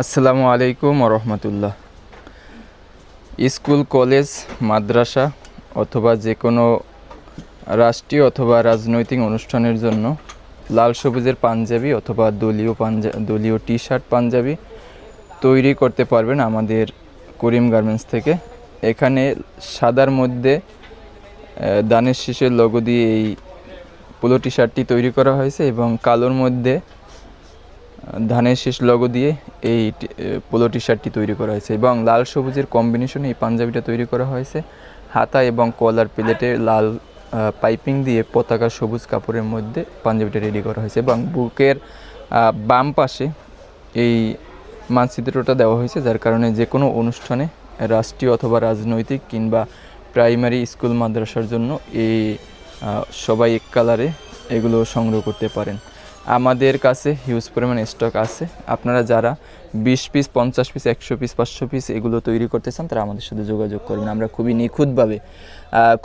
আসসালামু আলাইকুম রহমতুল্লাহ। School, college, মাদ্রাসা অথবা যে কোনো রাষ্ট্রীয় অথবা রাজনৈতিক অনুষ্ঠানের জন্য লাল সবুজের পাঞ্জাবি অথবা দলীয় টি শার্ট পাঞ্জাবি তৈরি করতে পারবেন আমাদের করিম গার্মেন্টস থেকে। এখানে সাদার মধ্যে দানের শীষের লোগো দিয়ে এই পোলো টি শার্টটি তৈরি করা হয়েছে এবং কালোর মধ্যে ধানের শীষ লোগো দিয়ে এই পোলো টি শার্টটি তৈরি করা হয়েছে এবং লাল সবুজের কম্বিনেশনে এই পাঞ্জাবিটা তৈরি করা হয়েছে। হাতা এবং কলার প্লেটে লাল পাইপিং দিয়ে পতাকা সবুজ কাপড়ের মধ্যে পাঞ্জাবিটা রেডি করা হয়েছে এবং বুকের বাম পাশে এই মানচিত্রটা দেওয়া হয়েছে, যার কারণে যে কোনো অনুষ্ঠানে রাষ্ট্রীয় অথবা রাজনৈতিক কিংবা প্রাইমারি স্কুল মাদ্রাসার জন্য এই সবাই এক কালারে এগুলো সংগ্রহ করতে পারেন। আমাদের কাছে হিউজ পরিমাণ স্টক আছে। আপনারা যারা 20 পিস, 50 পিস, 100 পিস, 500 পিস এগুলো তৈরি করতে চান তারা আমাদের সাথে যোগাযোগ করবেন। আমরা খুবই নিখুঁতভাবে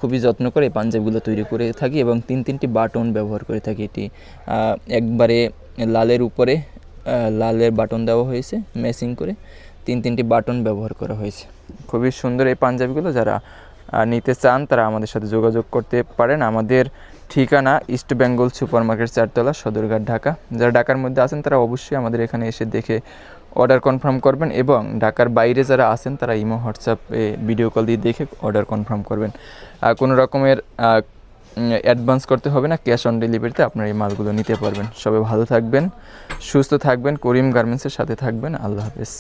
খুবই যত্ন করে এই পাঞ্জাবিগুলো তৈরি করে থাকি এবং তিনটি বাটন ব্যবহার করে থাকি। এটি একবারে লালের উপরে লালের বাটন দেওয়া হয়েছে, ম্যাচিং করে তিনটি বাটন ব্যবহার করা হয়েছে। খুবই সুন্দর এই পাঞ্জাবিগুলো। যারা নিতে চান তারা আমাদের সাথে যোগাযোগ করতে পারেন। আমাদের ঠিকানা ইস্ট বেঙ্গল সুপার মার্কেট, 4 তলা, সদরঘাট, ঢাকা। যারা ঢাকার মধ্যে আছেন তারা অবশ্যই আমাদের এখানে এসে দেখে অর্ডার কনফার্ম করবেন এবং ঢাকার বাইরে যারা আছেন তারা ইমো, হোয়াটসঅ্যাপে ভিডিও কল দিয়ে দেখে অর্ডার কনফার্ম করবেন। কোনো রকমের অ্যাডভান্স করতে হবে না, ক্যাশ অন ডেলিভারিতে আপনারা এই মালগুলো নিতে পারবেন। সবাই ভালো থাকবেন, সুস্থ থাকবেন, করিম গার্মেন্টসের সাথে থাকবেন। আল্লাহ হাফেজ।